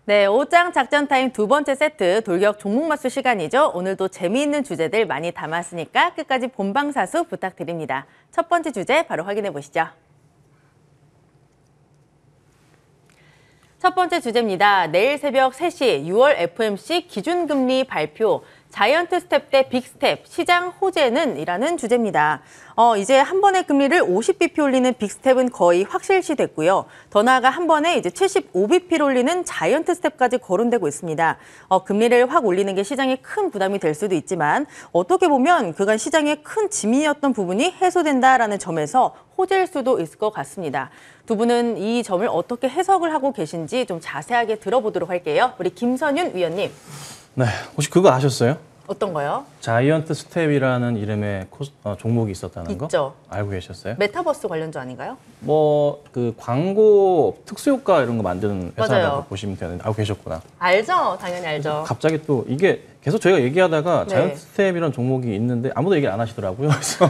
네, 오장 작전 타임 두 번째 세트 돌격 종목 맞수 시간이죠. 오늘도 재미있는 주제들 많이 담았으니까 끝까지 본방사수 부탁드립니다. 첫 번째 주제 바로 확인해 보시죠. 첫 번째 주제입니다. 내일 새벽 3시 6월 FOMC 기준금리 발표, 자이언트 스텝 대 빅스텝, 시장 호재는 이라는 주제입니다. 이제 한 번에 금리를 50bp 올리는 빅스텝은 거의 확실시 됐고요. 더 나아가 한 번에 이제 75bp를 올리는 자이언트 스텝까지 거론되고 있습니다. 금리를 확 올리는 게 시장에 큰 부담이 될 수도 있지만 어떻게 보면 그간 시장의 큰 짐이었던 부분이 해소된다라는 점에서 호재일 수도 있을 것 같습니다. 두 분은 이 점을 어떻게 해석을 하고 계신지 좀 자세하게 들어보도록 할게요. 우리 김선윤 위원님. 네, 혹시 그거 아셨어요? 어떤 거요? 자이언트 스텝이라는 이름의 종목이 있었다는 거? 있죠. 알고 계셨어요? 메타버스 관련주 아닌가요? 그 광고 특수효과 이런 거 만드는 회사라고 맞아요. 보시면 되는데 알고 계셨구나. 알죠. 당연히 알죠. 갑자기 또 이게 계속 저희가 얘기하다가 네. 자이언트 스텝이라는 종목이 있는데 아무도 얘기를 안 하시더라고요. 그래서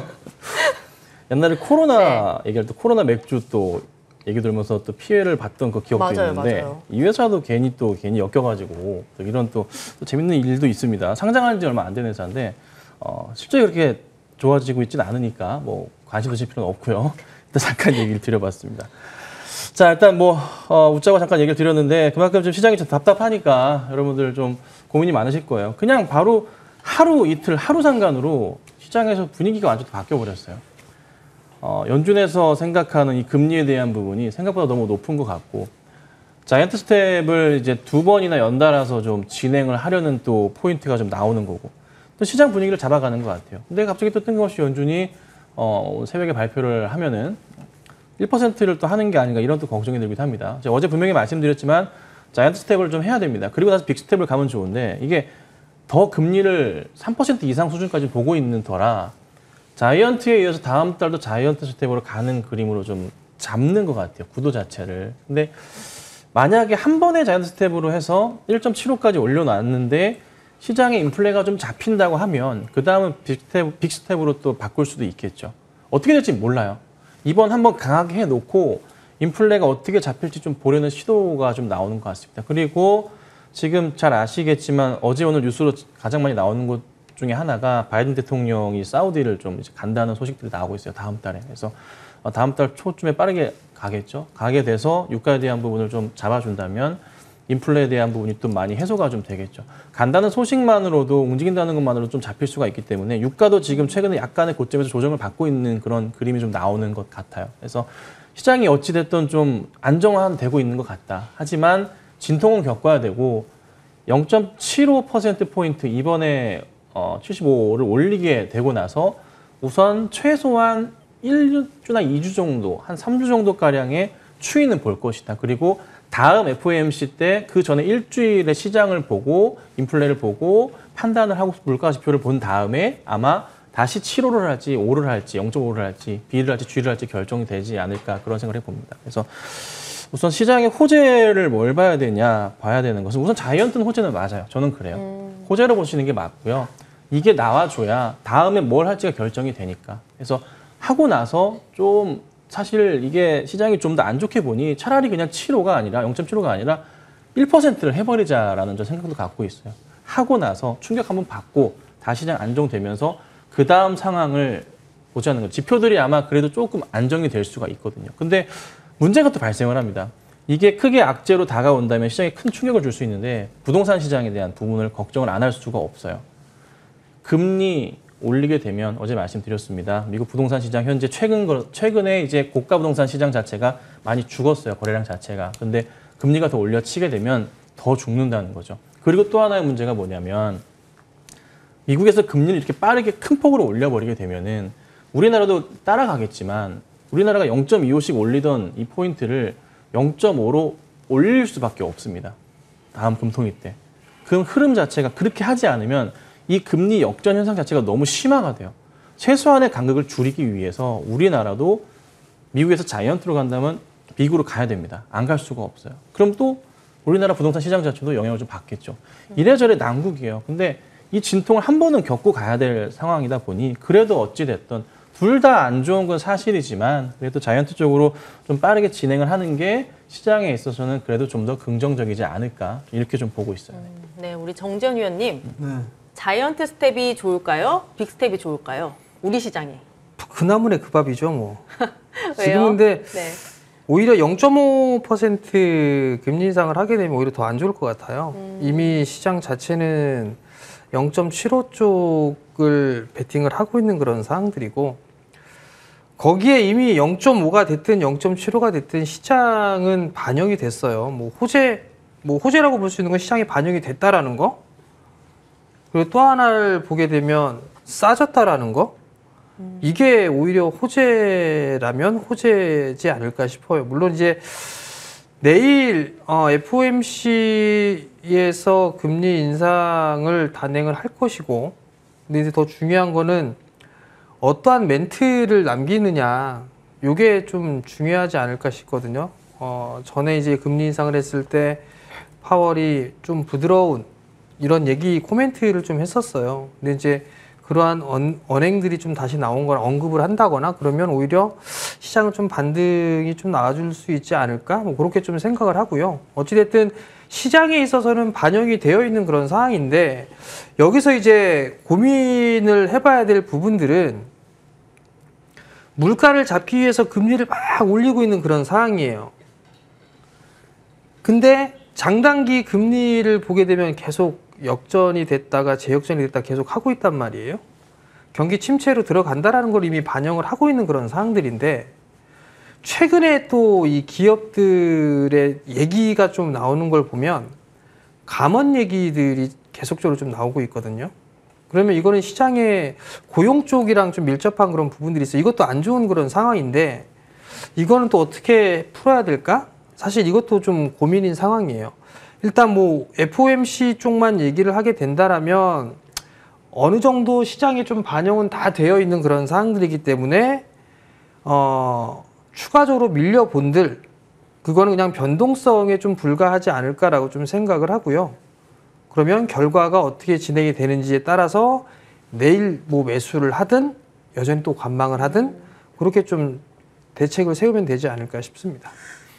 옛날에 코로나 얘기할 때 코로나 맥주 또 얘기 들으면서 또 피해를 봤던 그 기억도 맞아요, 있는데 맞아요. 이 회사도 괜히 엮여가지고 또 이런 또 재밌는 일도 있습니다. 상장한 지 얼마 안 된 회사인데 실제 그렇게 좋아지고 있지는 않으니까 뭐 관심 두실 필요는 없고요. 일단 잠깐 얘기를 드려봤습니다. 자, 일단 웃자고 잠깐 얘기를 드렸는데 그만큼 좀 시장이 좀 답답하니까 여러분들 좀 고민이 많으실 거예요. 그냥 바로 하루 이틀 하루 상간으로 시장에서 분위기가 완전히 바뀌어버렸어요. 연준에서 생각하는 이 금리에 대한 부분이 생각보다 너무 높은 것 같고 자이언트 스텝을 이제 두 번이나 연달아서 좀 진행을 하려는 또 포인트가 좀 나오는 거고 또 시장 분위기를 잡아가는 것 같아요. 근데 갑자기 또 뜬금없이 연준이 새벽에 발표를 하면은 1%를 또 하는 게 아닌가 이런 또 걱정이 들기도 합니다. 제가 어제 분명히 말씀드렸지만 자이언트 스텝을 좀 해야 됩니다. 그리고 나서 빅 스텝을 가면 좋은데 이게 더 금리를 3% 이상 수준까지 보고 있는 터라 자이언트에 이어서 다음 달도 자이언트 스텝으로 가는 그림으로 좀 잡는 것 같아요. 구도 자체를. 근데 만약에 한 번에 자이언트 스텝으로 해서 1.75까지 올려놨는데 시장의 인플레가 좀 잡힌다고 하면 그 다음은 빅 스텝으로 또 바꿀 수도 있겠죠. 어떻게 될지 몰라요. 이번 한번 강하게 해놓고 인플레가 어떻게 잡힐지 좀 보려는 시도가 좀 나오는 것 같습니다. 그리고 지금 잘 아시겠지만 어제 오늘 뉴스로 가장 많이 나오는 것 중에 하나가 바이든 대통령이 사우디를 좀 이제 간다는 소식들이 나오고 있어요. 다음 달에. 그래서 다음 달 초쯤에 빠르게 가겠죠. 가게 돼서 유가에 대한 부분을 좀 잡아준다면 인플레에 대한 부분이 또 많이 해소가 좀 되겠죠. 간다는 소식만으로도 움직인다는 것만으로도 좀 잡힐 수가 있기 때문에 유가도 지금 최근에 약간의 고점에서 조정을 받고 있는 그런 그림이 좀 나오는 것 같아요. 그래서 시장이 어찌됐든 좀 안정화되고 있는 것 같다. 하지만 진통은 겪어야 되고 0.75%포인트 이번에 75를 올리게 되고 나서 우선 최소한 1주나 2주 정도, 한 3주 정도가량의 추이는 볼 것이다. 그리고 다음 FOMC 때 그 전에 일주일의 시장을 보고 인플레를 보고 판단을 하고 물가 지표를 본 다음에 아마 다시 7호를 할지 5를 할지 0.5를 할지 B를 할지 G를 할지 결정이 되지 않을까 그런 생각을 해봅니다. 그래서 우선 시장의 호재를 뭘 봐야 되냐 봐야 되는 것은 우선 자이언트는 호재는 맞아요. 저는 그래요. 호재로 보시는 게 맞고요. 이게 나와줘야 다음에 뭘 할지가 결정이 되니까. 그래서 하고 나서 좀 사실 이게 시장이 좀 더 안 좋게 보니 차라리 그냥 7호가 아니라 0.75가 아니라 1%를 해버리자라는 저 생각도 갖고 있어요. 하고 나서 충격 한번 받고 다시 시장 안정되면서 그 다음 상황을 보자는 거죠. 지표들이 아마 그래도 조금 안정이 될 수가 있거든요. 근데 문제가 또 발생을 합니다. 이게 크게 악재로 다가온다면 시장에 큰 충격을 줄 수 있는데 부동산 시장에 대한 부분을 걱정을 안 할 수가 없어요. 금리 올리게 되면 어제 말씀드렸습니다. 미국 부동산 시장 현재 최근에 이제 고가 부동산 시장 자체가 많이 죽었어요. 거래량 자체가. 근데 금리가 더 올려치게 되면 더 죽는다는 거죠. 그리고 또 하나의 문제가 뭐냐면 미국에서 금리를 이렇게 빠르게 큰 폭으로 올려버리게 되면은 우리나라도 따라가겠지만 우리나라가 0.25씩 올리던 이 포인트를 0.5로 올릴 수밖에 없습니다. 다음 금통위 때. 그 흐름 자체가 그렇게 하지 않으면 이 금리 역전 현상 자체가 너무 심화가 돼요. 최소한의 간극을 줄이기 위해서 우리나라도 미국에서 자이언트로 간다면 미국으로 가야 됩니다. 안 갈 수가 없어요. 그럼 또 우리나라 부동산 시장 자체도 영향을 좀 받겠죠. 이래저래 난국이에요. 근데 이 진통을 한 번은 겪고 가야 될 상황이다 보니 그래도 어찌됐든 둘 다 안 좋은 건 사실이지만 그래도 자이언트 쪽으로 좀 빠르게 진행을 하는 게 시장에 있어서는 그래도 좀 더 긍정적이지 않을까 이렇게 좀 보고 있어요. 네, 우리 정재현 위원님. 네. 자이언트 스텝이 좋을까요? 빅스텝이 좋을까요? 우리 시장에. 그나물의 그 밥이죠, 뭐. 왜요? 지금 근데 네. 오히려 0.5% 금리 인상을 하게 되면 오히려 더 안 좋을 것 같아요. 이미 시장 자체는 0.75 쪽을 베팅을 하고 있는 그런 상황들이고 거기에 이미 0.5가 됐든 0.75가 됐든 시장은 반영이 됐어요. 호재라고 볼 수 있는 건 시장에 반영이 됐다라는 거. 그리고 또 하나를 보게 되면 싸졌다라는 거. 이게 오히려 호재라면 호재지 않을까 싶어요. 물론 이제 내일 FOMC에서 금리 인상을 단행을 할 것이고, 근데 이제 더 중요한 거는 어떠한 멘트를 남기느냐, 이게 좀 중요하지 않을까 싶거든요. 전에 이제 금리 인상을 했을 때 파월이 좀 부드러운 이런 얘기 코멘트를 좀 했었어요. 근데 이제 그러한 언행들이 좀 다시 나온 걸 언급을 한다거나 그러면 오히려 시장은 좀 반등이 좀 나아질 수 있지 않을까? 뭐 그렇게 좀 생각을 하고요. 어찌됐든 시장에 있어서는 반영이 되어 있는 그런 상황인데 여기서 이제 고민을 해봐야 될 부분들은 물가를 잡기 위해서 금리를 막 올리고 있는 그런 상황이에요. 근데 장단기 금리를 보게 되면 계속 역전이 됐다가 재역전이 됐다 계속 하고 있단 말이에요. 경기 침체로 들어간다라는 걸 이미 반영을 하고 있는 그런 상황들인데 최근에 또 이 기업들의 얘기가 좀 나오는 걸 보면 감원 얘기들이 계속적으로 좀 나오고 있거든요. 그러면 이거는 시장의 고용 쪽이랑 좀 밀접한 그런 부분들이 있어요. 이것도 안 좋은 그런 상황인데 이거는 또 어떻게 풀어야 될까? 사실 이것도 좀 고민인 상황이에요. 일단 뭐 FOMC 쪽만 얘기를 하게 된다라면 어느 정도 시장에 좀 반영은 다 되어 있는 그런 사항들이기 때문에 추가적으로 밀려본들 그거는 그냥 변동성에 좀 불과하지 않을까라고 좀 생각을 하고요. 그러면 결과가 어떻게 진행이 되는지에 따라서 내일 뭐 매수를 하든 여전히 또 관망을 하든 그렇게 좀 대책을 세우면 되지 않을까 싶습니다.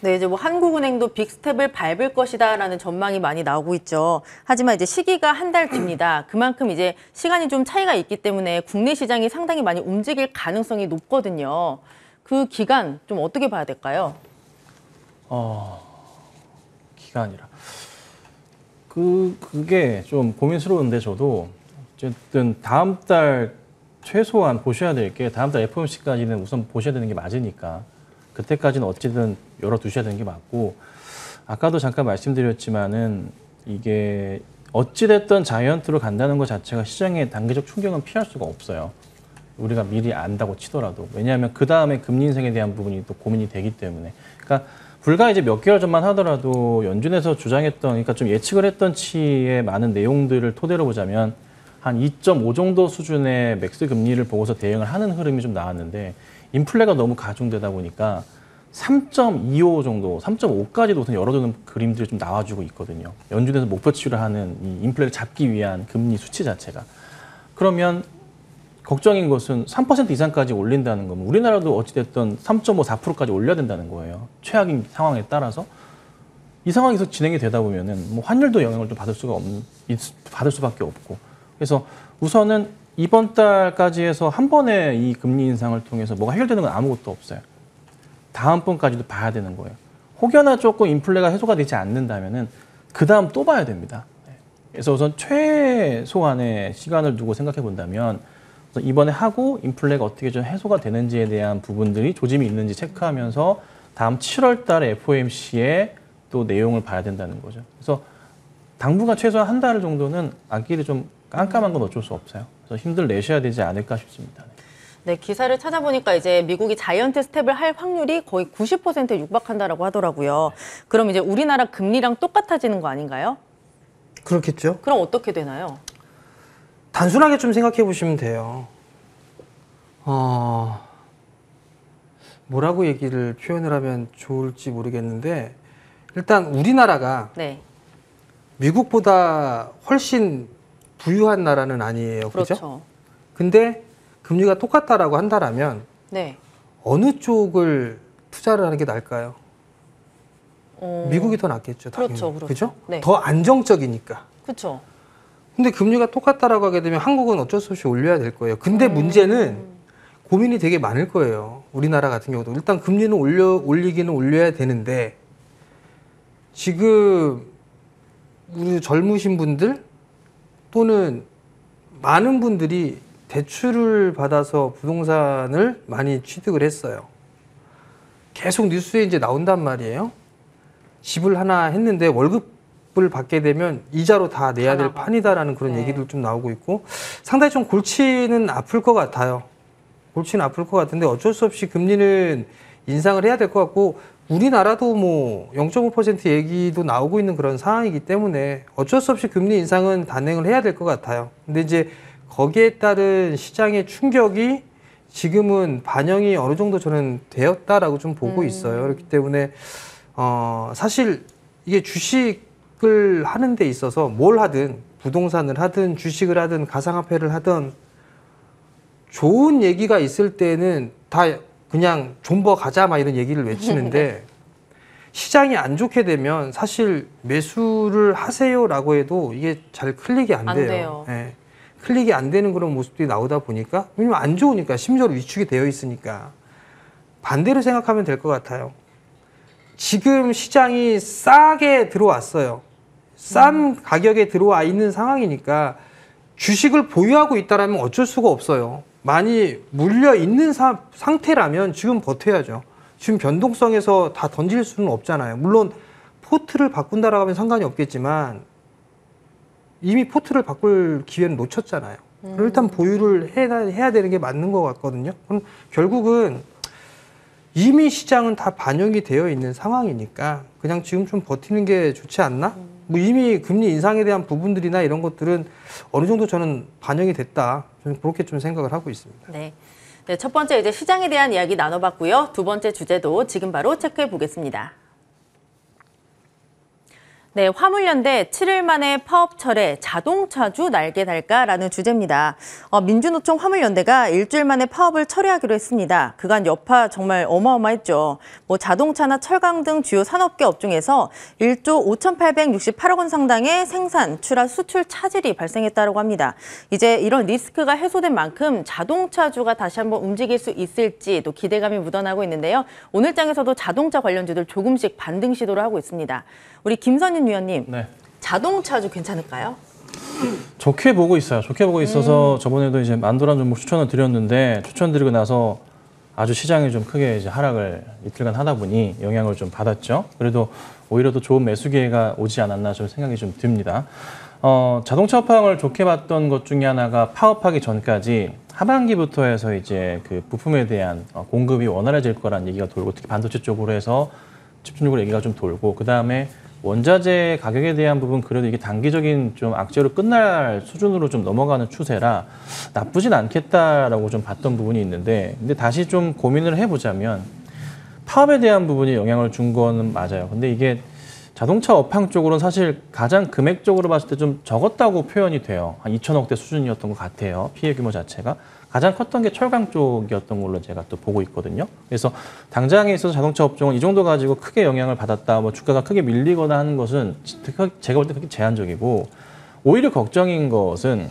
네, 이제 뭐 한국은행도 빅스텝을 밟을 것이다라는 전망이 많이 나오고 있죠. 하지만 이제 시기가 한 달 뒤입니다. 그만큼 이제 시간이 좀 차이가 있기 때문에 국내 시장이 상당히 많이 움직일 가능성이 높거든요. 그 기간 좀 어떻게 봐야 될까요? 기간이라. 그게 좀 고민스러운데 저도 어쨌든 다음 달 최소한 보셔야 될 게 다음 달 FOMC까지는 우선 보셔야 되는 게 맞으니까 그때까지는 어찌든 열어두셔야 되는 게 맞고 아까도 잠깐 말씀드렸지만은 이게 어찌됐든 자이언트로 간다는 것 자체가 시장의 단기적 충격은 피할 수가 없어요. 우리가 미리 안다고 치더라도. 왜냐하면 그 다음에 금리 인상에 대한 부분이 또 고민이 되기 때문에. 그러니까 불과 이제 몇 개월 전만 하더라도 연준에서 주장했던, 그러니까 좀 예측을 했던 치의 많은 내용들을 토대로 보자면 한 2.5 정도 수준의 맥스 금리를 보고서 대응을 하는 흐름이 좀 나왔는데 인플레가 너무 가중되다 보니까 3.25 정도, 3.5까지도 우선 열어두는 그림들이 좀 나와주고 있거든요. 연준에서 목표치를 하는 이 인플레를 잡기 위한 금리 수치 자체가. 그러면 걱정인 것은 3% 이상까지 올린다는 거면 우리나라도 어찌됐든 3.5, 4%까지 올려야 된다는 거예요. 최악인 상황에 따라서. 이 상황에서 진행이 되다 보면은 뭐 환율도 영향을 좀 받을 수밖에 없고. 그래서 우선은 이번 달까지 해서 한 번에 이 금리 인상을 통해서 뭐가 해결되는 건 아무것도 없어요. 다음번까지도 봐야 되는 거예요. 혹여나 조금 인플레가 해소가 되지 않는다면은 그 다음 또 봐야 됩니다. 그래서 우선 최소한의 시간을 두고 생각해 본다면 이번에 하고 인플레가 어떻게 좀 해소가 되는지에 대한 부분들이 조짐이 있는지 체크하면서 다음 7월 달에 FOMC에 또 내용을 봐야 된다는 거죠. 그래서 당분간 최소한 한 달 정도는 안길이 좀 깜깜한 건 어쩔 수 없어요. 그래서 힘들 내셔야 되지 않을까 싶습니다. 네, 기사를 찾아보니까 이제 미국이 자이언트 스텝을 할 확률이 거의 90%에 육박한다라고 하더라고요. 그럼 이제 우리나라 금리랑 똑같아지는 거 아닌가요? 그렇겠죠. 그럼 어떻게 되나요? 단순하게 좀 생각해 보시면 돼요. 뭐라고 얘기를 표현을 하면 좋을지 모르겠는데 일단 우리나라가 네, 미국보다 훨씬 부유한 나라는 아니에요. 그죠? 그렇죠. 근데 금리가 똑같다라고 한다라면 네. 어느 쪽을 투자를 하는 게 나을까요? 미국이 더 낫겠죠. 당연히. 그렇죠, 그렇죠. 그죠? 네. 더 안정적이니까. 그렇죠. 근데 금리가 똑같다라고 하게 되면 한국은 어쩔 수 없이 올려야 될 거예요. 근데 문제는 고민이 되게 많을 거예요. 우리나라 같은 경우도. 일단 금리는 올리기는 올려야 되는데 지금 우리 젊으신 분들 또는 많은 분들이 대출을 받아서 부동산을 많이 취득을 했어요. 계속 뉴스에 이제 나온단 말이에요. 집을 하나 했는데 월급을 받게 되면 이자로 다 내야 될 판이다라는 그런 네. 얘기들 좀 나오고 있고 상당히 좀 골치는 아플 것 같아요. 골치는 아플 것 같은데 어쩔 수 없이 금리는 인상을 해야 될 것 같고 우리나라도 뭐 0.5% 얘기도 나오고 있는 그런 상황이기 때문에 어쩔 수 없이 금리 인상은 단행을 해야 될 것 같아요. 근데 이제 거기에 따른 시장의 충격이 지금은 반영이 어느 정도 저는 되었다라고 좀 보고 있어요. 그렇기 때문에 사실 이게 주식을 하는 데 있어서 뭘 하든 부동산을 하든 주식을 하든 가상화폐를 하든 좋은 얘기가 있을 때는 다 그냥 존버 가자 막 이런 얘기를 외치는데 시장이 안 좋게 되면 사실 매수를 하세요라고 해도 이게 잘 클릭이 안 돼요. 예. 클릭이 안 되는 그런 모습들이 나오다 보니까 왜냐면 안 좋으니까 심지어로 위축이 되어 있으니까 반대로 생각하면 될 것 같아요. 지금 시장이 싸게 들어왔어요. 싼 가격에 들어와 있는 상황이니까 주식을 보유하고 있다라면 어쩔 수가 없어요. 많이 물려 있는 상태라면 지금 버텨야죠. 지금 변동성에서 다 던질 수는 없잖아요. 물론 포트를 바꾼다라고 하면 상관이 없겠지만 이미 포트를 바꿀 기회는 놓쳤잖아요. 일단 보유를 해야 되는 게 맞는 것 같거든요. 그럼 결국은 이미 시장은 다 반영이 되어 있는 상황이니까 그냥 지금 좀 버티는 게 좋지 않나? 뭐 이미 금리 인상에 대한 부분들이나 이런 것들은 어느 정도 저는 반영이 됐다. 저는 그렇게 좀 생각을 하고 있습니다. 네. 네, 첫 번째 이제 시장에 대한 이야기 나눠봤고요. 두 번째 주제도 지금 바로 체크해 보겠습니다. 네, 화물연대 7일 만에 파업 철회 자동차주 날개 달까라는 주제입니다. 민주노총 화물연대가 일주일 만에 파업을 철회하기로 했습니다. 그간 여파 정말 어마어마했죠. 뭐 자동차나 철강 등 주요 산업계 업종에서 1조 5,868억 원 상당의 생산, 출하, 수출 차질이 발생했다고 합니다. 이제 이런 리스크가 해소된 만큼 자동차주가 다시 한번 움직일 수 있을지 또 기대감이 묻어나고 있는데요. 오늘 장에서도 자동차 관련주들 조금씩 반등 시도를 하고 있습니다. 우리 김선인 위원님, 네. 자동차주 괜찮을까요? 좋게 보고 있어요. 좋게 보고 있어서 저번에도 이제 만도란 종목 추천을 드렸는데 추천드리고 나서 아주 시장이 좀 크게 이제 하락을 이틀간 하다 보니 영향을 좀 받았죠. 그래도 오히려 더 좋은 매수 기회가 오지 않았나 좀 생각이 좀 듭니다. 자동차 업황을 좋게 봤던 것 중에 하나가 파업하기 전까지 하반기부터 해서 이제 그 부품에 대한 공급이 원활해질 거라는 얘기가 돌고 특히 반도체 쪽으로 해서 집중적으로 얘기가 좀 돌고 그 다음에 원자재 가격에 대한 부분 그래도 이게 단기적인 좀 악재로 끝날 수준으로 좀 넘어가는 추세라 나쁘진 않겠다라고 좀 봤던 부분이 있는데 근데 다시 좀 고민을 해보자면 파업에 대한 부분이 영향을 준 거는 맞아요. 근데 이게 자동차 업황 쪽으로는 사실 가장 금액적으로 봤을 때 좀 적었다고 표현이 돼요. 한 2천억대 수준이었던 것 같아요. 피해 규모 자체가. 가장 컸던 게 철강 쪽이었던 걸로 제가 또 보고 있거든요. 그래서 당장에 있어서 자동차 업종은 이 정도 가지고 크게 영향을 받았다, 뭐 주가가 크게 밀리거나 하는 것은 제가 볼 때 그렇게 제한적이고 오히려 걱정인 것은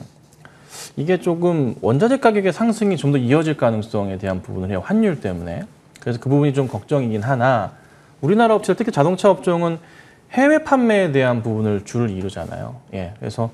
이게 조금 원자재 가격의 상승이 좀 더 이어질 가능성에 대한 부분을 해요. 환율 때문에. 그래서 그 부분이 좀 걱정이긴 하나 우리나라 업체들 특히 자동차 업종은 해외 판매에 대한 부분을 주를 이루잖아요. 예, 그래서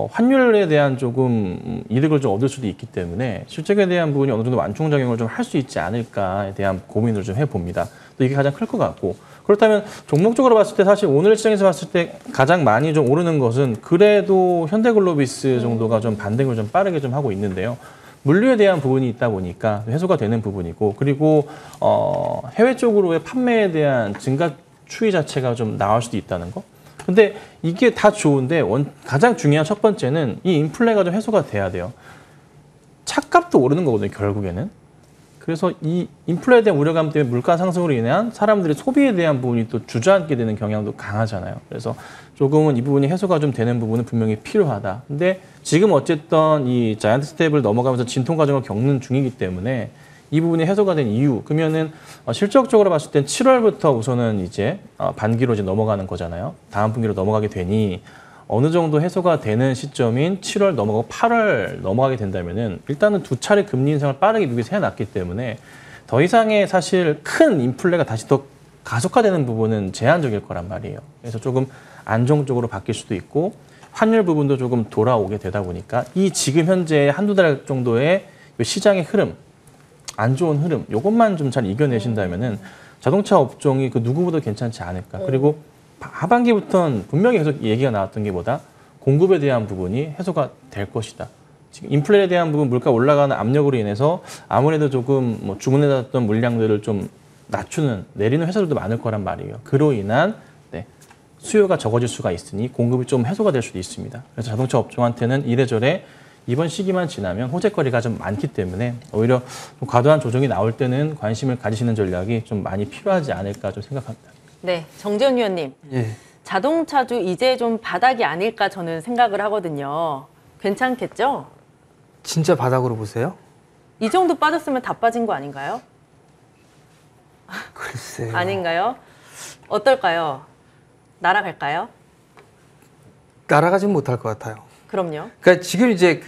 환율에 대한 조금 이득을 좀 얻을 수도 있기 때문에 실적에 대한 부분이 어느 정도 완충작용을 좀 할 수 있지 않을까에 대한 고민을 좀 해봅니다. 또 이게 가장 클 것 같고 그렇다면 종목적으로 봤을 때 사실 오늘 시장에서 봤을 때 가장 많이 좀 오르는 것은 그래도 현대글로비스 정도가 좀 반등을 좀 빠르게 좀 하고 있는데요. 물류에 대한 부분이 있다 보니까 해소가 되는 부분이고 그리고 해외 쪽으로의 판매에 대한 증가 추이 자체가 좀 나올 수도 있다는 거. 근데 이게 다 좋은데 가장 중요한 첫 번째는 이 인플레가 좀 해소가 돼야 돼요. 차값도 오르는 거거든요, 결국에는. 그래서 이 인플레에 대한 우려감 때문에 물가 상승으로 인한 사람들의 소비에 대한 부분이 또 주저앉게 되는 경향도 강하잖아요. 그래서 조금은 이 부분이 해소가 좀 되는 부분은 분명히 필요하다. 근데 지금 어쨌든 이 자이언트 스텝을 넘어가면서 진통 과정을 겪는 중이기 때문에 이 부분이 해소가 된 이유, 그러면은 실적적으로 봤을 땐 7월부터 우선은 이제 반기로 이제 넘어가는 거잖아요. 다음 분기로 넘어가게 되니 어느 정도 해소가 되는 시점인 7월 넘어가고 8월 넘어가게 된다면은 일단은 두 차례 금리 인상을 빠르게 미국에서 해놨기 때문에 더 이상의 사실 큰 인플레가 다시 더 가속화되는 부분은 제한적일 거란 말이에요. 그래서 조금 안정적으로 바뀔 수도 있고 환율 부분도 조금 돌아오게 되다 보니까 이 지금 현재 한두 달 정도의 시장의 흐름, 안 좋은 흐름, 이것만 좀 잘 이겨내신다면은 자동차 업종이 그 누구보다 괜찮지 않을까. 그리고 하반기부터는 분명히 계속 얘기가 나왔던 게 뭐다? 공급에 대한 부분이 해소가 될 것이다. 지금 인플레에 대한 부분, 물가 올라가는 압력으로 인해서 아무래도 조금 뭐 주문해놨던 물량들을 좀 내리는 회사들도 많을 거란 말이에요. 그로 인한 수요가 적어질 수가 있으니 공급이 좀 해소가 될 수도 있습니다. 그래서 자동차 업종한테는 이래저래 이번 시기만 지나면 호재거리가 좀 많기 때문에 오히려 좀 과도한 조정이 나올 때는 관심을 가지시는 전략이 좀 많이 필요하지 않을까 좀 생각합니다. 네, 정재훈 위원님. 예. 자동차주 이제 좀 바닥이 아닐까 저는 생각을 하거든요. 괜찮겠죠? 진짜 바닥으로 보세요? 이 정도 빠졌으면 다 빠진 거 아닌가요? 글쎄요. 아닌가요? 어떨까요? 날아갈까요? 날아가지는 못할 것 같아요. 그럼요. 그러니까 지금 이제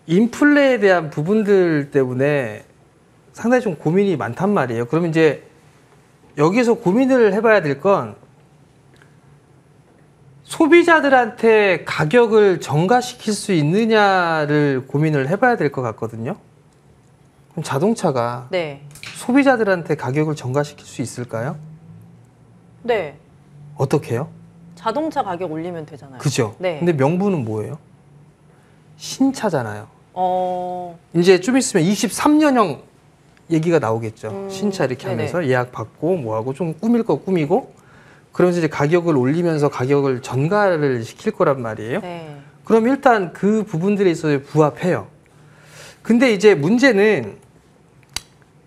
인플레에 대한 부분들 때문에 상당히 좀 고민이 많단 말이에요. 그러면 이제 여기서 고민을 해봐야 될 건 소비자들한테 가격을 전가시킬 수 있느냐를 고민을 해봐야 될 것 같거든요. 그럼 자동차가 네. 소비자들한테 가격을 전가시킬 수 있을까요? 네. 어떻게 해요? 자동차 가격 올리면 되잖아요. 그죠? 네. 근데 명분은 뭐예요? 신차잖아요. 어, 이제 좀 있으면 23년형 얘기가 나오겠죠. 신차 이렇게 네네. 하면서 예약 받고 뭐하고 좀 꾸밀 거 꾸미고 그러면서 이제 가격을 올리면서 가격을 전가를 시킬 거란 말이에요. 네. 그럼 일단 그 부분들에 있어서 부합해요. 근데 이제 문제는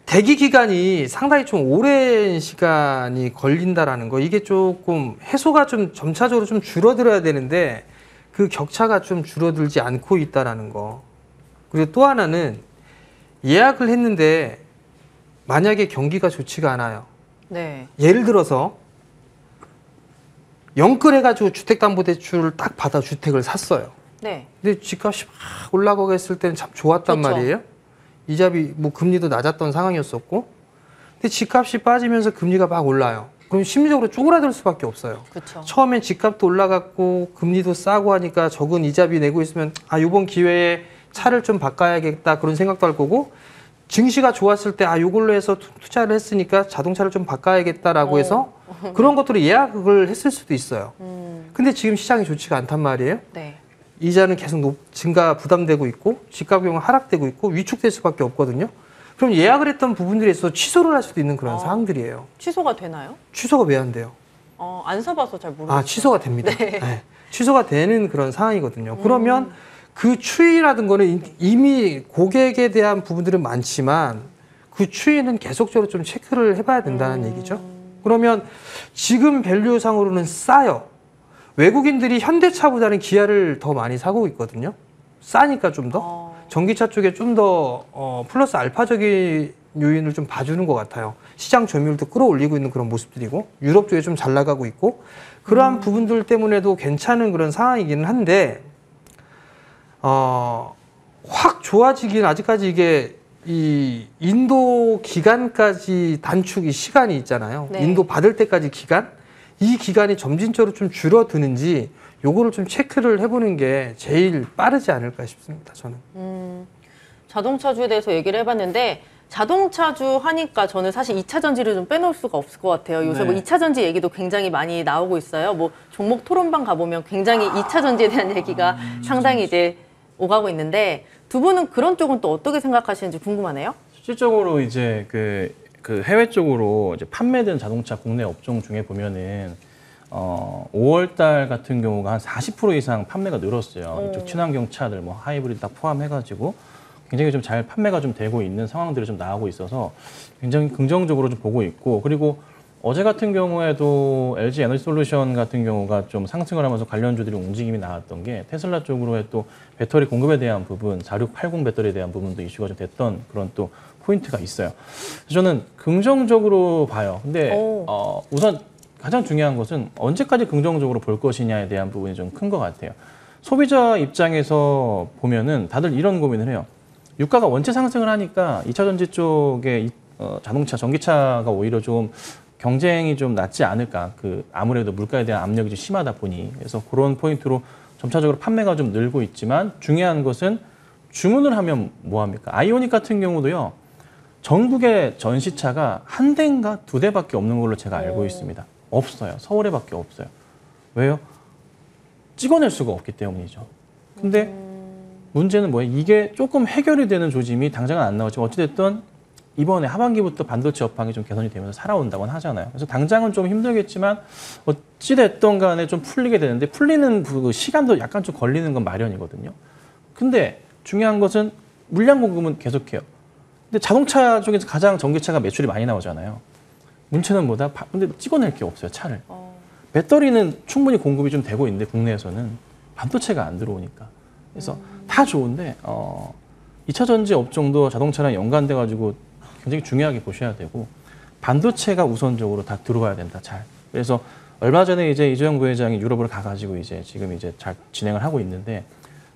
대기 기간이 상당히 좀 오랜 시간이 걸린다라는 거. 이게 조금 해소가 좀 점차적으로 좀 줄어들어야 되는데 그 격차가 좀 줄어들지 않고 있다라는 거. 그리고 또 하나는 예약을 했는데 만약에 경기가 좋지가 않아요. 네. 예를 들어서 영끌해가지고 주택담보대출을 딱 받아 주택을 샀어요. 네. 근데 집값이 막 올라가고 했을 때는 참 좋았단 그렇죠. 말이에요. 이자비 뭐 금리도 낮았던 상황이었었고, 근데 집값이 빠지면서 금리가 막 올라요. 그럼 심리적으로 쪼그라들 수밖에 없어요. 그렇죠. 처음엔 집값도 올라갔고 금리도 싸고 하니까 적은 이자비 내고 있으면 아 이번 기회에 차를 좀 바꿔야겠다 그런 생각도 할 거고, 증시가 좋았을 때 아 요걸로 해서 투자를 했으니까 자동차를 좀 바꿔야겠다라고 해서 그런 것들을 예약을 했을 수도 있어요. 근데 지금 시장이 좋지가 않단 말이에요. 네. 이자는 계속 증가 부담되고 있고 집값 비용은 하락되고 있고 위축될 수밖에 없거든요. 그럼 예약을 했던 부분들에 있어서 취소를 할 수도 있는 그런 상황들이에요. 취소가 되나요? 취소가 왜 안 돼요? 안 사봐서 잘 모르겠어요. 아, 취소가 됩니다. 네. 취소가 되는 그런 상황이거든요. 그러면 그 추이라든 거는 이미 고객에 대한 부분들은 많지만 그 추이는 계속적으로 좀 체크를 해봐야 된다는 얘기죠. 그러면 지금 밸류상으로는 싸요. 외국인들이 현대차보다는 기아를 더 많이 사고 있거든요. 싸니까 좀 더. 전기차 쪽에 좀 더 플러스 알파적인 요인을 좀 봐주는 것 같아요. 시장 점유율도 끌어올리고 있는 그런 모습들이고 유럽 쪽에 좀 잘 나가고 있고 그러한 부분들 때문에도 괜찮은 그런 상황이기는 한데 확 좋아지긴 아직까지 이게 이 인도 기간까지 단축이 시간이 있잖아요. 네. 인도 받을 때까지 기간 이 기간이 점진적으로 좀 줄어드는지 요거를 좀 체크를 해보는 게 제일 빠르지 않을까 싶습니다. 저는. 자동차주에 대해서 얘기를 해봤는데 자동차주 하니까 저는 사실 2차 전지를 좀 빼놓을 수가 없을 것 같아요. 요새 네. 뭐 2차 전지 얘기도 굉장히 많이 나오고 있어요. 뭐 종목 토론방 가보면 굉장히 2차 전지에 대한 얘기가 상당히 이제 오가고 있는데 두 분은 그런 쪽은 또 어떻게 생각하시는지 궁금하네요. 실질적으로 이제 그 해외 쪽으로 이제 판매된 자동차 국내 업종 중에 보면은 5월 달 같은 경우가 한 40% 이상 판매가 늘었어요. 이쪽 친환경 차들 뭐 하이브리드 다 포함해가지고 굉장히 좀 잘 판매가 좀 되고 있는 상황들이 좀 나오고 있어서 굉장히 긍정적으로 좀 보고 있고, 그리고 어제 같은 경우에도 LG 에너지솔루션 같은 경우가 좀 상승을 하면서 관련주들이 움직임이 나왔던 게 테슬라 쪽으로의 또 배터리 공급에 대한 부분, 4680 배터리에 대한 부분도 이슈가 좀 됐던 그런 또 포인트가 있어요. 그래서 저는 긍정적으로 봐요. 근데 우선 가장 중요한 것은 언제까지 긍정적으로 볼 것이냐에 대한 부분이 좀 큰 것 같아요. 소비자 입장에서 보면은 다들 이런 고민을 해요. 유가가 원체 상승을 하니까 2차 전지 쪽에 자동차, 전기차가 오히려 좀 경쟁이 좀 낫지 않을까. 아무래도 물가에 대한 압력이 좀 심하다 보니. 그래서 그런 포인트로 점차적으로 판매가 좀 늘고 있지만 중요한 것은 주문을 하면 뭐합니까? 아이오닉 같은 경우도요. 전국의 전시차가 한 대인가 두 대밖에 없는 걸로 제가 알고 있습니다. 없어요. 서울에밖에 없어요. 왜요? 찍어낼 수가 없기 때문이죠. 근데 문제는 뭐예요? 이게 조금 해결이 되는 조짐이 당장은 안 나오지만 어찌됐든 이번에 하반기부터 반도체 업황이 좀 개선이 되면서 살아온다고는 하잖아요. 그래서 당장은 좀 힘들겠지만 어찌됐든 간에 좀 풀리게 되는데 풀리는 그 시간도 약간 좀 걸리는 건 마련이거든요. 근데 중요한 것은 물량 공급은 계속해요. 근데 자동차 중에서 가장 전기차가 매출이 많이 나오잖아요. 문제는 뭐다? 근데 찍어낼 게 없어요, 차를. 배터리는 충분히 공급이 좀 되고 있는데 국내에서는 반도체가 안 들어오니까. 그래서 다 좋은데 2차 전지 업종도 자동차랑 연관돼 가지고 굉장히 중요하게 보셔야 되고 반도체가 우선적으로 다 들어와야 된다. 잘. 그래서 얼마 전에 이제 이재용 부회장이 유럽으로 가가지고 이제 지금 이제 잘 진행을 하고 있는데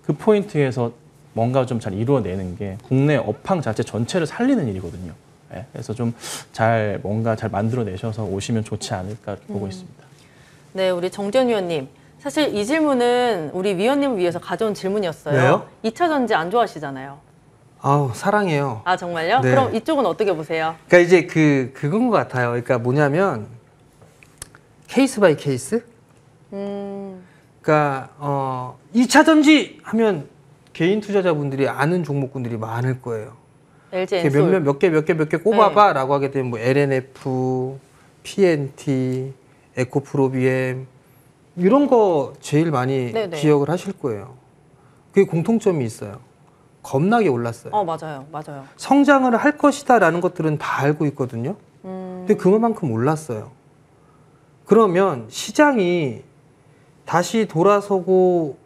그 포인트에서 뭔가 좀 잘 이루어내는 게 국내 업황 자체 전체를 살리는 일이거든요. 네, 그래서 좀 잘 뭔가 잘 만들어내셔서 오시면 좋지 않을까 보고 있습니다. 네, 우리 정재현 위원님. 사실 이 질문은 우리 위원님을 위해서 가져온 질문이었어요. 왜요? 2차 전지 안 좋아하시잖아요. 아우, 사랑해요. 아, 정말요? 네. 그럼 이쪽은 어떻게 보세요? 그러니까 이제 그건 것 같아요. 그러니까 뭐냐면 케이스 바이 케이스. 그러니까 2차 전지 하면 개인 투자자분들이 아는 종목군들이 많을 거예요. LG 이렇게 엔솔. 몇 개 꼽아봐라고 하게 되면 뭐 LNF, PNT, 에코프로비엠 이런 거 제일 많이 네네. 기억을 하실 거예요. 그게 공통점이 있어요. 겁나게 올랐어요. 맞아요. 맞아요. 성장을 할 것이다라는 것들은 다 알고 있거든요. 근데 그만큼 올랐어요. 그러면 시장이 다시 돌아서고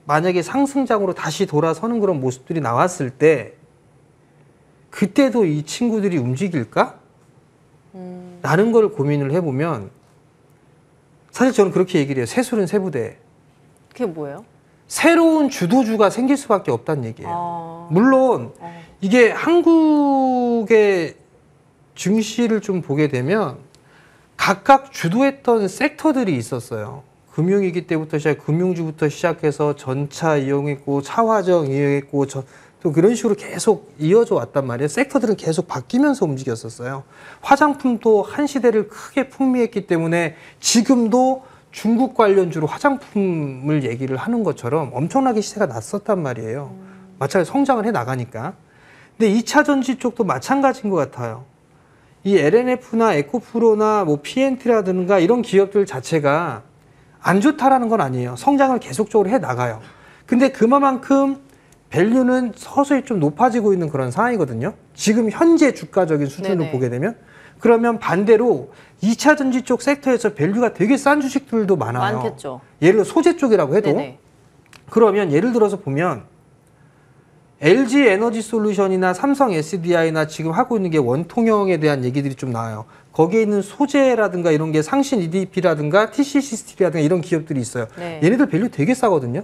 만약에 상승장으로 다시 돌아서는 그런 모습들이 나왔을 때 그때도 이 친구들이 움직일까? 라는 걸 고민을 해보면 사실 저는 그렇게 얘기를 해요. 새술은 새부대. 그게 뭐예요? 새로운 주도주가 생길 수밖에 없다는 얘기예요. 물론 이게 한국의 증시를 좀 보게 되면 각각 주도했던 섹터들이 있었어요. 금융위기 때부터 금융주부터 시작해서 전차 이용했고 차화정 이용했고 또 그런 식으로 계속 이어져 왔단 말이에요. 섹터들은 계속 바뀌면서 움직였었어요. 화장품도 한 시대를 크게 풍미했기 때문에 지금도 중국 관련주로 화장품을 얘기를 하는 것처럼 엄청나게 시세가 났었단 말이에요. 마찬가지로 성장을 해 나가니까. 근데 2차 전지 쪽도 마찬가지인 것 같아요. 이 LNF나 에코프로나 뭐 PNT라든가 이런 기업들 자체가 안 좋다라는 건 아니에요. 성장을 계속적으로 해 나가요. 근데 그만큼 밸류는 서서히 좀 높아지고 있는 그런 상황이거든요. 지금 현재 주가적인 수준을 네네. 보게 되면. 그러면 반대로 2차 전지 쪽 섹터에서 밸류가 되게 싼 주식들도 많아요. 많겠죠. 예를 들어 소재 쪽이라고 해도. 네네. 그러면 예를 들어서 보면 LG 에너지 솔루션이나 삼성 SDI나 지금 하고 있는 게 원통형에 대한 얘기들이 좀 나와요. 거기에 있는 소재라든가 이런 게 상신 EDP라든가 TCC 스틸이라든가 이런 기업들이 있어요. 네. 얘네들 밸류 되게 싸거든요.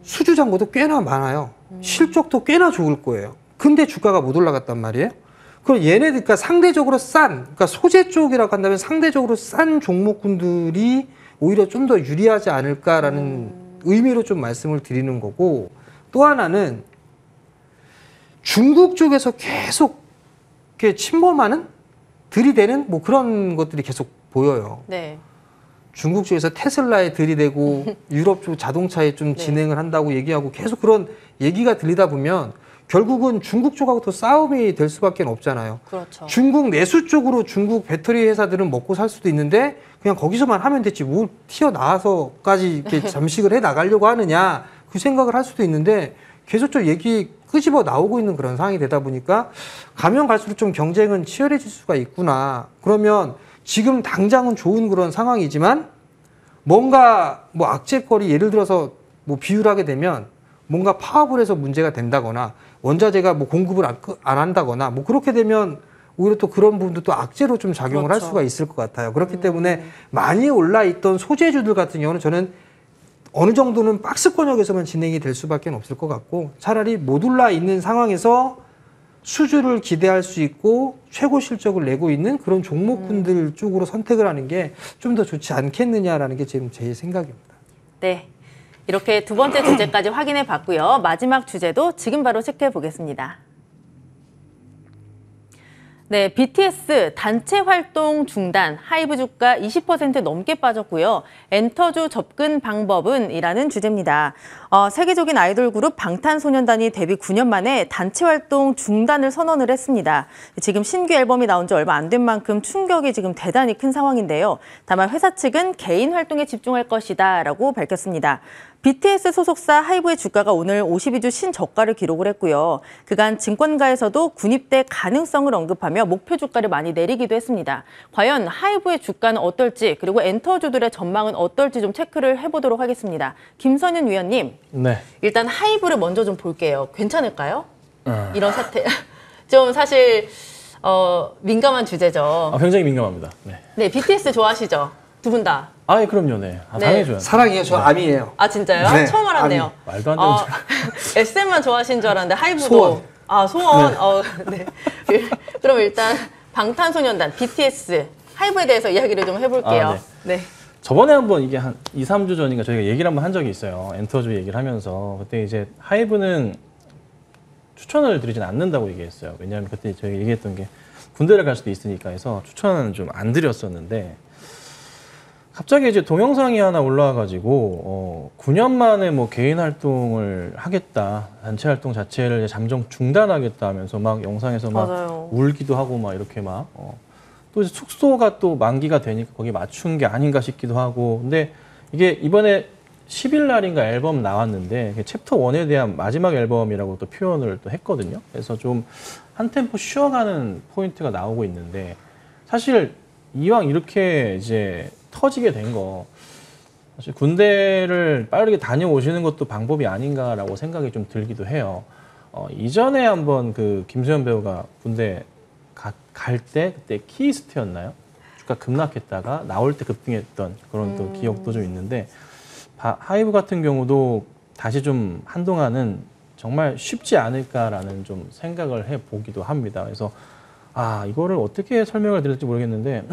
수주 잔고도 꽤나 많아요. 실적도 꽤나 좋을 거예요. 근데 주가가 못 올라갔단 말이에요. 그럼 얘네들, 그러니까 상대적으로 그러니까 소재 쪽이라고 한다면 상대적으로 싼 종목군들이 오히려 좀 더 유리하지 않을까라는 의미로 좀 말씀을 드리는 거고, 또 하나는 중국 쪽에서 계속 이렇게 침범하는, 들이대는 뭐 그런 것들이 계속 보여요. 네. 중국 쪽에서 테슬라에 들이대고 유럽 쪽 자동차에 좀 네. 진행을 한다고 얘기하고 계속 그런 얘기가 들리다 보면 결국은 중국 쪽하고 또 싸움이 될 수밖에 없잖아요. 그렇죠. 중국 내수 쪽으로 중국 배터리 회사들은 먹고 살 수도 있는데 그냥 거기서만 하면 됐지 뭘 튀어나와서까지 이렇게 잠식을 해 나가려고 하느냐 그 생각을 할 수도 있는데 계속적으로 얘기 끄집어 나오고 있는 그런 상황이 되다 보니까 가면 갈수록 좀 경쟁은 치열해질 수가 있구나. 그러면 지금 당장은 좋은 그런 상황이지만 뭔가 뭐 악재거리 예를 들어서 뭐 비유를 하게 되면 뭔가 파업을 해서 문제가 된다거나 원자재가 뭐 공급을 안 한다거나 뭐 그렇게 되면 오히려 또 그런 부분도 또 악재로 좀 작용을 할 수가 있을 것 같아요. 그렇기 때문에 많이 올라있던 소재주들 같은 경우는 저는 어느 정도는 박스권역에서만 진행이 될 수밖에 없을 것 같고 차라리 못 올라 있는 상황에서 수주를 기대할 수 있고 최고 실적을 내고 있는 그런 종목군들 쪽으로 선택을 하는 게 좀 더 좋지 않겠느냐라는 게 지금 제 생각입니다. 네. 이렇게 두 번째 주제까지 확인해 봤고요. 마지막 주제도 지금 바로 체크해 보겠습니다. 네, BTS 단체 활동 중단, 하이브 주가 20% 넘게 빠졌고요. 엔터주 접근 방법은? 이라는 주제입니다. 세계적인 아이돌 그룹 방탄소년단이 데뷔 9년 만에 단체 활동 중단을 선언을 했습니다. 지금 신규 앨범이 나온 지 얼마 안 된 만큼 충격이 지금 대단히 큰 상황인데요. 다만 회사 측은 개인 활동에 집중할 것이다 라고 밝혔습니다. BTS 소속사 하이브의 주가가 오늘 52주 신저가를 기록을 했고요. 그간 증권가에서도 군입대 가능성을 언급하며 목표 주가를 많이 내리기도 했습니다. 과연 하이브의 주가는 어떨지 그리고 엔터주들의 전망은 어떨지 좀 체크를 해보도록 하겠습니다. 김선윤 위원님, 네. 일단 하이브를 먼저 좀 볼게요. 괜찮을까요? 이런 사태. 좀 사실 민감한 주제죠. 굉장히 민감합니다. 네. 네, BTS 좋아하시죠? 두 분 다. 아, 예, 그럼요. 네. 네. 당해줘요. 사랑이에요. 저 암이에요. 아, 진짜요? 네, 처음 알았네요. 말도 안 되는 SM만 좋아하신 줄 알았는데 하이브도. 소원. 아, 소원. 네. 그럼 일단 방탄소년단, BTS, 하이브에 대해서 이야기를 좀 해볼게요. 아, 네. 저번에 한번 이게 한 2, 3주 전인가 저희가 얘기를 한번 한 적이 있어요. 엔터주 얘기를 하면서. 그때 이제 하이브는 추천을 드리진 않는다고 얘기했어요. 왜냐하면 그때 저희가 얘기했던 게 군대를 갈 수도 있으니까 해서 추천은 좀 안 드렸었는데 갑자기 이제 동영상이 하나 올라와가지고 9년 만에 뭐 개인 활동을 하겠다, 단체 활동 자체를 이제 잠정 중단하겠다 하면서 막 영상에서 막 맞아요. 울기도 하고 막 이렇게 막 또 이제 숙소가 또 만기가 되니까 거기 맞춘 게 아닌가 싶기도 하고. 근데 이게 이번에 10일 날인가 앨범 나왔는데 챕터 1에 대한 마지막 앨범이라고 또 표현을 또 했거든요. 그래서 좀 한 템포 쉬어가는 포인트가 나오고 있는데 사실 이왕 이렇게 이제 터지게 된 거 사실 군대를 빠르게 다녀오시는 것도 방법이 아닌가라고 생각이 좀 들기도 해요. 이전에 한번 그 김수현 배우가 군대 갈 때 그때 키이스트였나요? 주가 급락했다가 나올 때 급등했던 그런 또 기억도 좀 있는데 하이브 같은 경우도 다시 좀 한동안은 정말 쉽지 않을까라는 좀 생각을 해보기도 합니다. 그래서 이거를 어떻게 설명을 드릴지 모르겠는데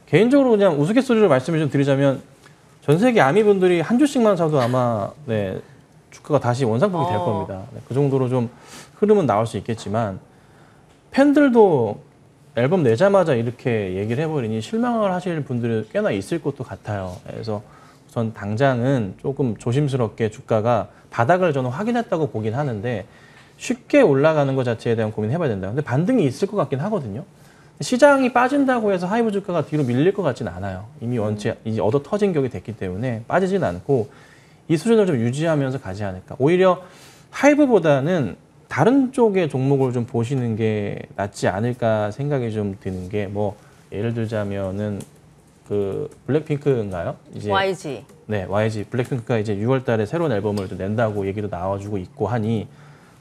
개인적으로 그냥 우스갯소리로 말씀을 좀 드리자면 전 세계 아미분들이 한 주씩만 사도 아마 네, 주가가 다시 원상복이 될 겁니다. 네, 그 정도로 좀 흐름은 나올 수 있겠지만 팬들도 앨범 내자마자 이렇게 얘기를 해버리니 실망을 하실 분들이 꽤나 있을 것도 같아요. 그래서 우선 당장은 조금 조심스럽게 주가가 바닥을 저는 확인했다고 보긴 하는데 쉽게 올라가는 것 자체에 대한 고민을 해봐야 된다. 근데 반등이 있을 것 같긴 하거든요. 시장이 빠진다고 해서 하이브 주가가 뒤로 밀릴 것 같지는 않아요. 이미 원체 이제 얻어 터진 격이 됐기 때문에 빠지진 않고 이 수준을 좀 유지하면서 가지 않을까. 오히려 하이브보다는 다른 쪽의 종목을 좀 보시는 게 낫지 않을까 생각이 좀 드는 게 뭐 예를 들자면은 그 블랙핑크인가요? 이제 YG. 네, YG 블랙핑크가 이제 6월달에 새로운 앨범을 좀 낸다고 얘기도 나와주고 있고 하니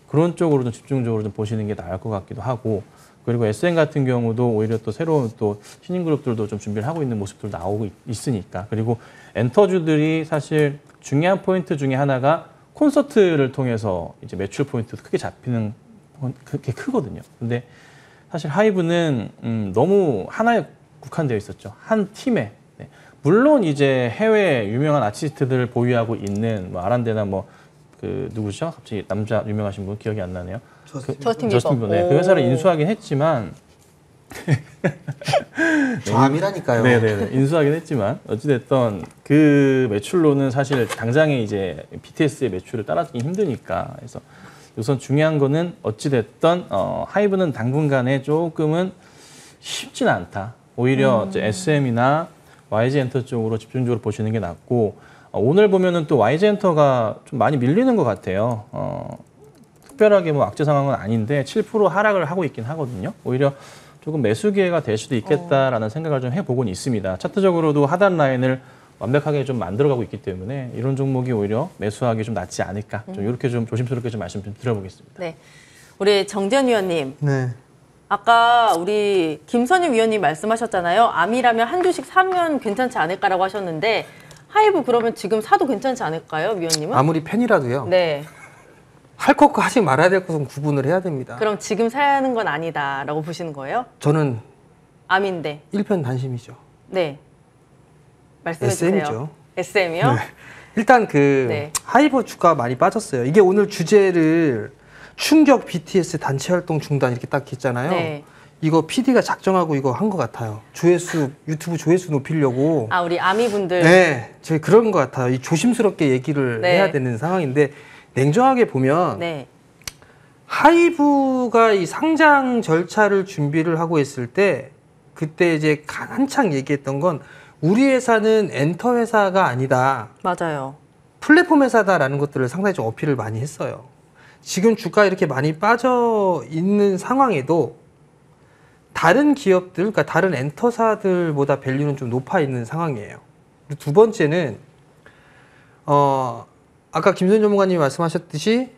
그런 쪽으로 좀 집중적으로 좀 보시는 게 나을 것 같기도 하고. 그리고 SM 같은 경우도 오히려 또 새로운 또 신인 그룹들도 좀 준비를 하고 있는 모습들 나오고 있으니까. 그리고 엔터주들이 사실 중요한 포인트 중에 하나가 콘서트를 통해서 이제 매출 포인트도 크게 잡히는 그게 크거든요. 근데 사실 하이브는 너무 하나에 국한되어 있었죠. 한 팀에. 네. 물론 이제 해외 유명한 아티스트들을 보유하고 있는 뭐 아란데나 뭐 그 누구죠? 갑자기 남자 유명하신 분 기억이 안 나네요. 저스틴 비버. 네, 그 회사를 인수하긴 했지만 암이라니까요. 네네네. 인수하긴 했지만 어찌됐든 그 매출로는 사실 당장에 이제 BTS의 매출을 따라가기 힘드니까. 그래서 우선 중요한 거는 어찌됐든 하이브는 당분간에 조금은 쉽진 않다. 오히려 이제 SM이나 YG 엔터 쪽으로 집중적으로 보시는 게 낫고 오늘 보면은 또 YG 엔터가 좀 많이 밀리는 것 같아요. 특별하게 뭐 악재 상황은 아닌데 7% 하락을 하고 있긴 하거든요. 오히려 조금 매수 기회가 될 수도 있겠다라는 생각을 좀 해보곤 있습니다. 차트적으로도 하단 라인을 완벽하게 좀 만들어가고 있기 때문에 이런 종목이 오히려 매수하기 좀 낫지 않을까. 좀 이렇게 좀 조심스럽게 좀 말씀 좀 드려보겠습니다. 네. 우리 정재현 위원님. 네. 아까 우리 김선희 위원님 말씀하셨잖아요. 암이라면 한 주씩 사면 괜찮지 않을까라고 하셨는데 하이브 그러면 지금 사도 괜찮지 않을까요, 위원님은? 아무리 팬이라도요. 네. 할 것과 하지 말아야 될 것은 구분을 해야 됩니다. 그럼 지금 사야 하는 건 아니다라고 보시는 거예요? 저는 암인데. 일편단심이죠. 네. 말씀해 주세요. SM이죠. SM이요? 네. 일단 네. 하이브 주가 많이 빠졌어요. 이게 오늘 주제를 충격 BTS 단체 활동 중단 이렇게 딱 했잖아요. 네. 이거 PD가 작정하고 이거 한 것 같아요. 조회수 유튜브 조회수 높이려고. 아, 우리 아미분들. 네, 제 그런 것 같아요. 이 조심스럽게 얘기를 네. 해야 되는 상황인데 냉정하게 보면 네. 하이브가 이 상장 절차를 준비를 하고 있을 때 그때 이제 한창 얘기했던 건 우리 회사는 엔터 회사가 아니다. 맞아요. 플랫폼 회사다라는 것들을 상당히 좀 어필을 많이 했어요. 지금 주가 이렇게 많이 빠져 있는 상황에도 다른 기업들, 그러니까 다른 엔터사들보다 밸류는 좀 높아 있는 상황이에요. 두 번째는 아까 김선 전문가님이 말씀하셨듯이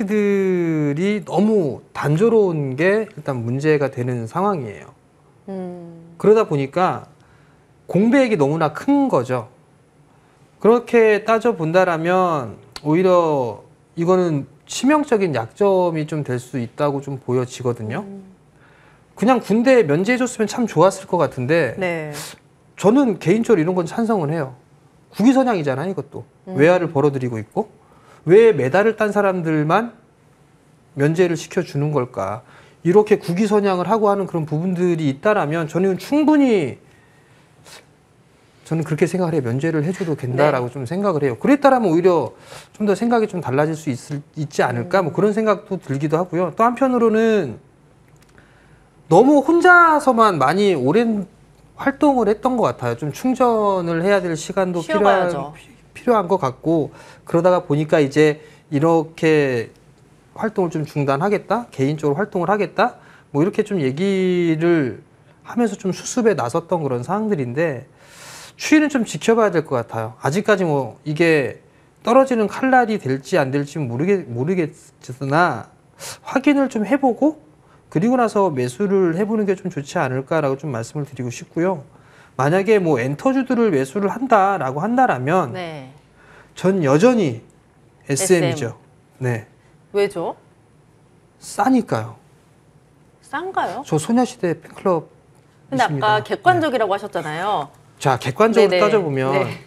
아티스트들이 너무 단조로운 게 일단 문제가 되는 상황이에요. 그러다 보니까 공백이 너무나 큰 거죠. 그렇게 따져본다라면 오히려 이거는 치명적인 약점이 좀 될 수 있다고 좀 보여지거든요. 그냥 군대 면제해줬으면 참 좋았을 것 같은데 네. 저는 개인적으로 이런 건 찬성을 해요. 국위선양이잖아요, 이것도. 외화를 벌어들이고 있고 왜 메달을 딴 사람들만 면제를 시켜주는 걸까? 이렇게 국위선양을 하고 하는 그런 부분들이 있다라면 저는 충분히 저는 그렇게 생각을 해요. 면제를 해줘도 된다라고 좀 생각을 해요. 그랬다라면 오히려 좀 더 생각이 좀 달라질 수 있지 않을까? 뭐 그런 생각도 들기도 하고요. 또 한편으로는 너무 혼자서만 많이 오랜 활동을 했던 것 같아요. 좀 충전을 해야 될 시간도 필요한 것 같고 그러다가 보니까 이제 이렇게 활동을 좀 중단하겠다, 개인적으로 활동을 하겠다, 뭐 이렇게 좀 얘기를 하면서 좀 수습에 나섰던 그런 상황들인데 추이는 좀 지켜봐야 될 것 같아요. 아직까지 뭐 이게 떨어지는 칼날이 될지 안 될지는 모르겠으나 확인을 좀 해보고 그리고 나서 매수를 해보는 게 좀 좋지 않을까라고 좀 말씀을 드리고 싶고요. 만약에 뭐 엔터주들을 매수를 한다라고 한다라면 네. 전 여전히 SM이죠. 네. 왜죠? 싸니까요. 싼가요? 저 소녀시대 팬클럽 근데 있습니다. 아까 객관적이라고 하셨잖아요. 자, 객관적으로 네네. 따져보면 네.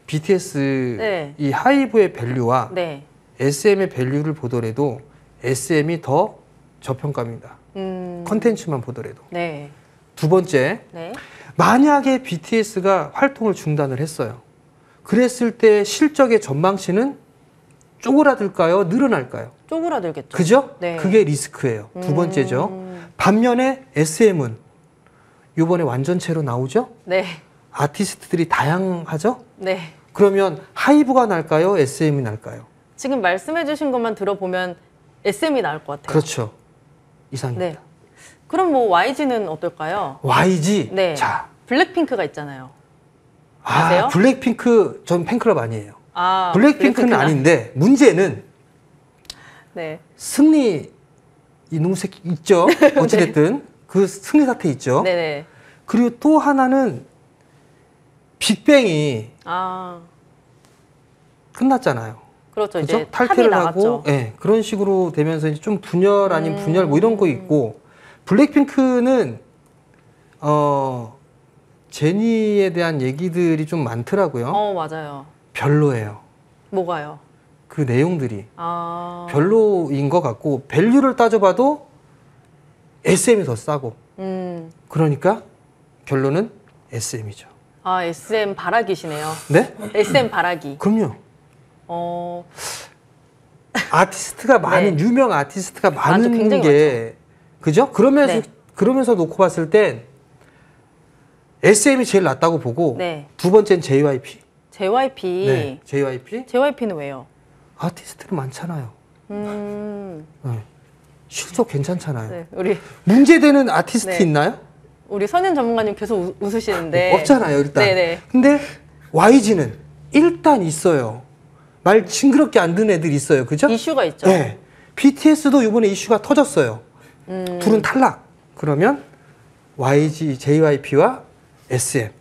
BTS 네. 이 하이브의 밸류와 네. SM의 밸류를 보더라도 SM이 더 저평가입니다. 컨텐츠만 보더라도. 네. 두 번째, 네. 만약에 BTS가 활동을 중단을 했어요. 그랬을 때 실적의 전망치는 쪼그라들까요? 늘어날까요? 쪼그라들겠죠. 그죠? 네. 그게 리스크예요. 두 번째죠. 반면에 SM은 이번에 완전체로 나오죠? 네. 아티스트들이 다양하죠? 네. 그러면 하이브가 날까요? SM이 날까요? 지금 말씀해 주신 것만 들어보면 SM이 나을 것 같아요. 그렇죠. 이상입니다. 네. 그럼 뭐 YG는 어떨까요? YG. 네. 자, 블랙핑크가 있잖아요. 아세요? 블랙핑크 전 팬클럽 아니에요. 아, 블랙핑크는 아닌데 문제는 네. 승리 이놈 새끼 있죠. 어찌됐든 그 승리 사태 있죠. 네네. 그리고 또 하나는 빅뱅이 아, 끝났잖아요. 그렇죠. 그죠? 이제 탈퇴를 탑이 하고 나갔죠. 예, 그런 식으로 되면서 이제 좀 분열 아닌 분열 뭐 이런 거 있고 블랙핑크는 제니에 대한 얘기들이 좀 많더라고요. 맞아요. 별로예요. 뭐가요? 그 내용들이 아, 별로인 것 같고 밸류를 따져봐도 SM이 더 싸고 그러니까 결론은 SM이죠. 아, SM 바라기시네요. 네? SM 바라기. 그럼요. 어, 아티스트가 많은 네. 유명 아티스트가 많은 굉장히 게 그죠? 네. 그러면서 놓고 봤을 땐 SM이 제일 낫다고 보고 네. 두 번째는 JYP. JYP. 네, JYP. JYP는 왜요? 아티스트는 많잖아요. 네. 실적 괜찮잖아요. 네, 우리 문제되는 아티스트 네. 있나요? 우리 선현 전문가님 계속 웃으시는데 없잖아요, 일단. 네네. 근데 YG는 일단 있어요. 말 징그럽게 안 듣는 애들 있어요. 그죠? 이슈가 있죠. 네. BTS도 이번에 이슈가 터졌어요. 둘은 탈락. 그러면 YG, JYP와 SM.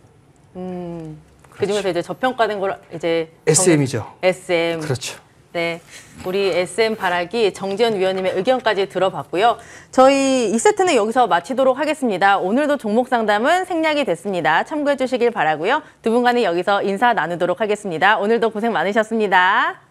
그중에서 이제 저평가된 걸 이제 SM이죠. SM. 그렇죠. 네, 우리 SM 바라기 정지현 위원님의 의견까지 들어봤고요. 저희 2세트는 여기서 마치도록 하겠습니다. 오늘도 종목 상담은 생략이 됐습니다. 참고해 주시길 바라고요. 두 분과는 여기서 인사 나누도록 하겠습니다. 오늘도 고생 많으셨습니다.